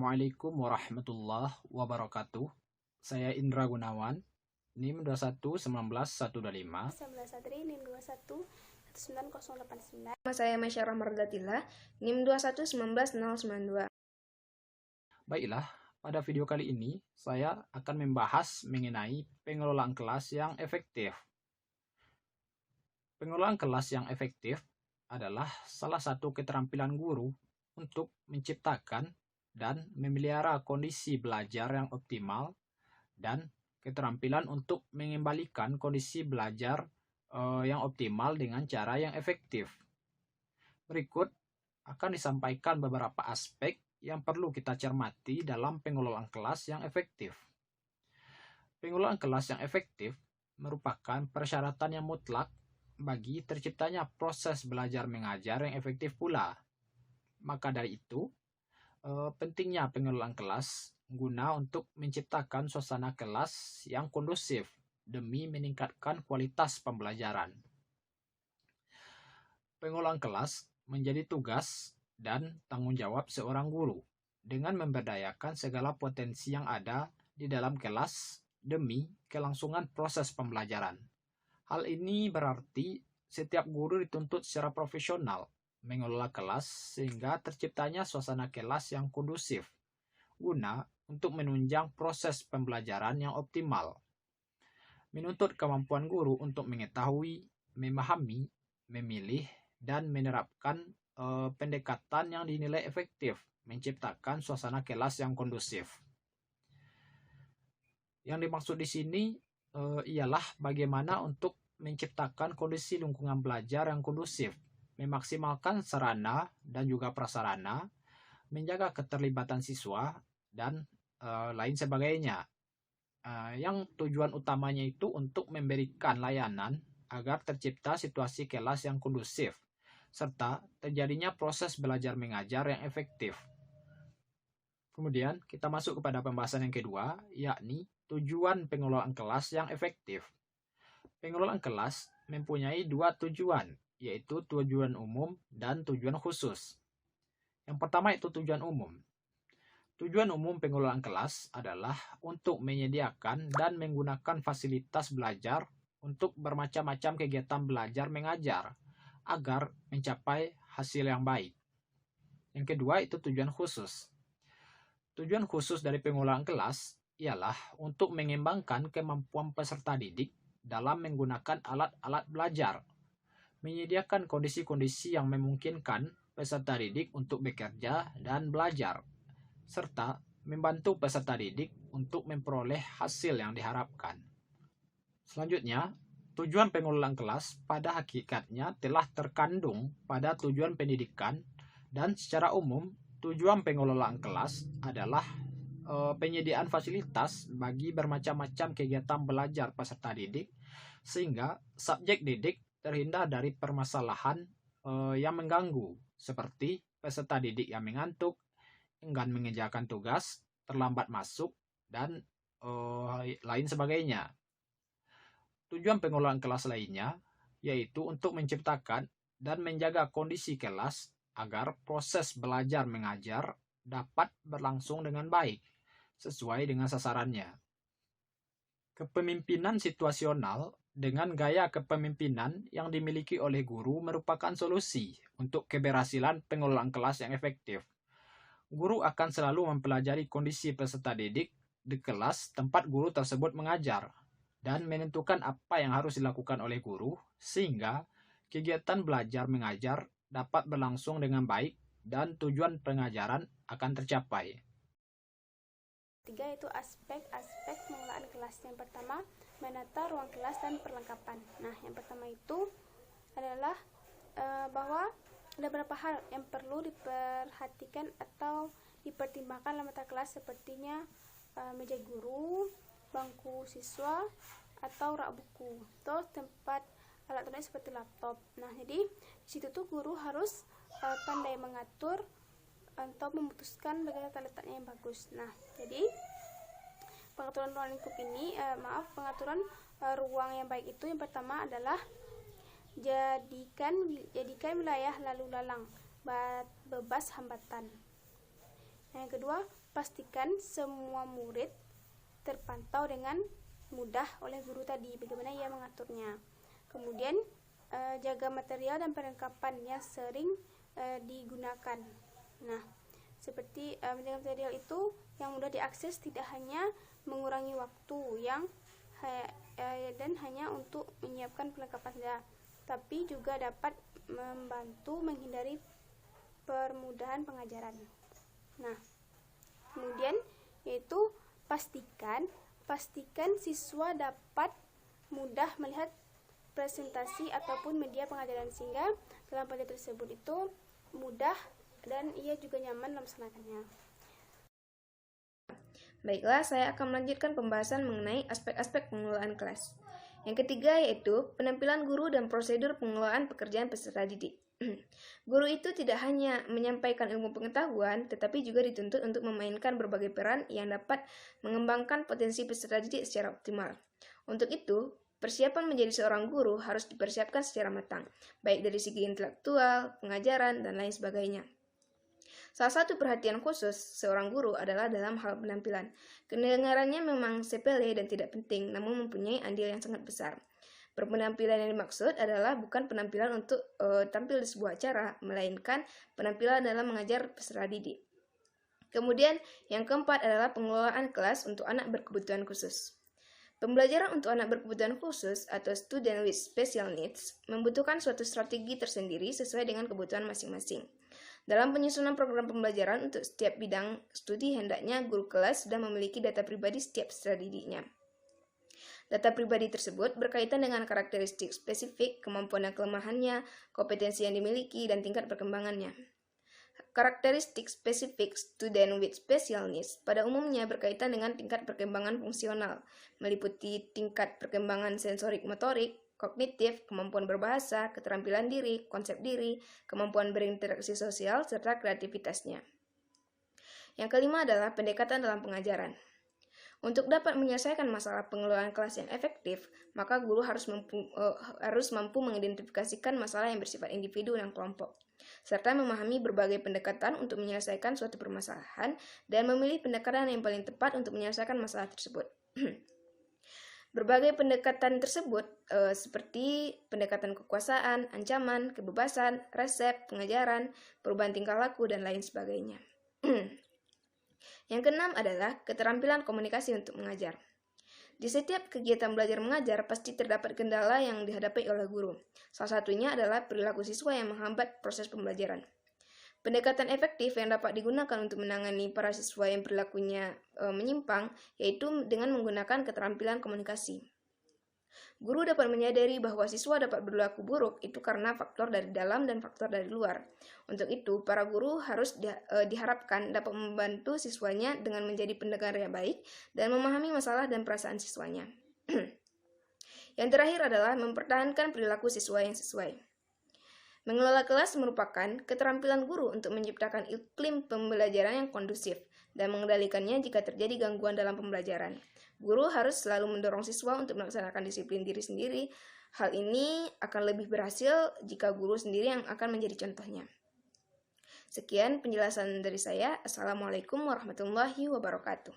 Assalamualaikum warahmatullahi wabarakatuh. Saya Indra Gunawan, NIM 2119-125. Saya Sadri, NIM 21-19089. Nama saya Masyarah Mardatila, NIM 21-19-092. Baiklah, pada video kali ini saya akan membahas mengenai pengelolaan kelas yang efektif. Pengelolaan kelas yang efektif adalah salah satu keterampilan guru untuk menciptakan dan memelihara kondisi belajar yang optimal dan keterampilan untuk mengembalikan kondisi belajar yang optimal dengan cara yang efektif. Berikut akan disampaikan beberapa aspek yang perlu kita cermati dalam pengelolaan kelas yang efektif. Pengelolaan kelas yang efektif merupakan persyaratan yang mutlak bagi terciptanya proses belajar mengajar yang efektif pula. Maka dari itu, pentingnya pengelolaan kelas guna untuk menciptakan suasana kelas yang kondusif demi meningkatkan kualitas pembelajaran. Pengelolaan kelas menjadi tugas dan tanggung jawab seorang guru dengan memberdayakan segala potensi yang ada di dalam kelas demi kelangsungan proses pembelajaran. Hal ini berarti setiap guru dituntut secara profesional mengelola kelas sehingga terciptanya suasana kelas yang kondusif guna untuk menunjang proses pembelajaran yang optimal. Menuntut kemampuan guru untuk mengetahui, memahami, memilih, dan menerapkan pendekatan yang dinilai efektif menciptakan suasana kelas yang kondusif. Yang dimaksud di sini ialah bagaimana untuk menciptakan kondisi lingkungan belajar yang kondusif, memaksimalkan sarana dan juga prasarana, menjaga keterlibatan siswa, dan lain sebagainya. Yang tujuan utamanya itu untuk memberikan layanan agar tercipta situasi kelas yang kondusif, serta terjadinya proses belajar mengajar yang efektif. Kemudian kita masuk kepada pembahasan yang kedua, yakni tujuan pengelolaan kelas yang efektif. Pengelolaan kelas mempunyai dua tujuan, yaitu tujuan umum dan tujuan khusus. Yang pertama itu tujuan umum. Tujuan umum pengelolaan kelas adalah untuk menyediakan dan menggunakan fasilitas belajar untuk bermacam-macam kegiatan belajar mengajar agar mencapai hasil yang baik. Yang kedua itu tujuan khusus. Tujuan khusus dari pengelolaan kelas ialah untuk mengembangkan kemampuan peserta didik dalam menggunakan alat-alat belajar, menyediakan kondisi-kondisi yang memungkinkan peserta didik untuk bekerja dan belajar, serta membantu peserta didik untuk memperoleh hasil yang diharapkan. Selanjutnya, tujuan pengelolaan kelas pada hakikatnya telah terkandung pada tujuan pendidikan dan secara umum tujuan pengelolaan kelas adalah penyediaan fasilitas bagi bermacam-macam kegiatan belajar peserta didik sehingga subjek didik terhindar dari permasalahan yang mengganggu seperti peserta didik yang mengantuk, enggan mengerjakan tugas, terlambat masuk, dan lain sebagainya. Tujuan pengelolaan kelas lainnya yaitu untuk menciptakan dan menjaga kondisi kelas agar proses belajar mengajar dapat berlangsung dengan baik sesuai dengan sasarannya. Kepemimpinan situasional dengan gaya kepemimpinan yang dimiliki oleh guru merupakan solusi untuk keberhasilan pengelolaan kelas yang efektif. Guru akan selalu mempelajari kondisi peserta didik di kelas tempat guru tersebut mengajar dan menentukan apa yang harus dilakukan oleh guru sehingga kegiatan belajar mengajar dapat berlangsung dengan baik dan tujuan pengajaran akan tercapai. Tiga itu aspek-aspek pengelolaan kelas. Yang pertama, menata ruang kelas dan perlengkapan. Nah, yang pertama itu adalah bahwa ada beberapa hal yang perlu diperhatikan atau dipertimbangkan dalam mata kelas sepertinya meja guru, bangku siswa, atau rak buku, atau tempat alat-alat seperti laptop. Nah, jadi di situ tuh guru harus pandai mengatur atau memutuskan bagaimana letaknya yang bagus. Nah, jadi pengaturan ruang lingkup ini, pengaturan ruang yang baik itu yang pertama adalah jadikan wilayah lalu lalang bebas hambatan. Yang kedua, pastikan semua murid terpantau dengan mudah oleh guru tadi, bagaimana ia mengaturnya. Kemudian jaga material dan perlengkapan yang sering digunakan. Nah, seperti menjaga material itu yang mudah diakses, tidak hanya mengurangi waktu dan hanya untuk menyiapkan perlengkapan saja, tapi juga dapat membantu menghindari permudahan pengajaran. Nah, kemudian yaitu pastikan siswa dapat mudah melihat presentasi ataupun media pengajaran, sehingga dalam pelajaran tersebut itu mudah dan ia juga nyaman melaksanakannya. Baiklah, saya akan melanjutkan pembahasan mengenai aspek-aspek pengelolaan kelas. Yang ketiga yaitu penampilan guru dan prosedur pengelolaan pekerjaan peserta didik. Guru itu tidak hanya menyampaikan ilmu pengetahuan, tetapi juga dituntut untuk memainkan berbagai peran yang dapat mengembangkan potensi peserta didik secara optimal. Untuk itu, persiapan menjadi seorang guru harus dipersiapkan secara matang, baik dari segi intelektual, pengajaran, dan lain sebagainya. Salah satu perhatian khusus seorang guru adalah dalam hal penampilan. Kedengarannya memang sepele dan tidak penting, namun mempunyai andil yang sangat besar. Penampilan yang dimaksud adalah bukan penampilan untuk tampil di sebuah acara, melainkan penampilan dalam mengajar peserta didik. Kemudian, yang keempat adalah pengelolaan kelas untuk anak berkebutuhan khusus. Pembelajaran untuk anak berkebutuhan khusus atau student with special needs membutuhkan suatu strategi tersendiri sesuai dengan kebutuhan masing-masing. Dalam penyusunan program pembelajaran untuk setiap bidang studi, hendaknya guru kelas sudah memiliki data pribadi setiap peserta didiknya. Data pribadi tersebut berkaitan dengan karakteristik spesifik, kemampuan dan kelemahannya, kompetensi yang dimiliki, dan tingkat perkembangannya. Karakteristik spesifik student with special needs pada umumnya berkaitan dengan tingkat perkembangan fungsional, meliputi tingkat perkembangan sensorik motorik, kognitif, kemampuan berbahasa, keterampilan diri, konsep diri, kemampuan berinteraksi sosial, serta kreativitasnya. Yang kelima adalah pendekatan dalam pengajaran. Untuk dapat menyelesaikan masalah pengelolaan kelas yang efektif, maka guru harus mampu mengidentifikasikan masalah yang bersifat individu dan kelompok, serta memahami berbagai pendekatan untuk menyelesaikan suatu permasalahan dan memilih pendekatan yang paling tepat untuk menyelesaikan masalah tersebut. Berbagai pendekatan tersebut seperti pendekatan kekuasaan, ancaman, kebebasan, resep, pengajaran, perubahan tingkah laku, dan lain sebagainya. Yang keenam adalah keterampilan komunikasi untuk mengajar. Di setiap kegiatan belajar mengajar pasti terdapat kendala yang dihadapi oleh guru. Salah satunya adalah perilaku siswa yang menghambat proses pembelajaran. Pendekatan efektif yang dapat digunakan untuk menangani para siswa yang perilakunya menyimpang yaitu dengan menggunakan keterampilan komunikasi. Guru dapat menyadari bahwa siswa dapat berlaku buruk itu karena faktor dari dalam dan faktor dari luar. Untuk itu, para guru harus diharapkan dapat membantu siswanya dengan menjadi pendengar yang baik dan memahami masalah dan perasaan siswanya. Yang terakhir adalah mempertahankan perilaku siswa yang sesuai. Mengelola kelas merupakan keterampilan guru untuk menciptakan iklim pembelajaran yang kondusif dan mengendalikannya jika terjadi gangguan dalam pembelajaran. Guru harus selalu mendorong siswa untuk melaksanakan disiplin diri sendiri. Hal ini akan lebih berhasil jika guru sendiri yang akan menjadi contohnya. Sekian penjelasan dari saya. Assalamualaikum warahmatullahi wabarakatuh.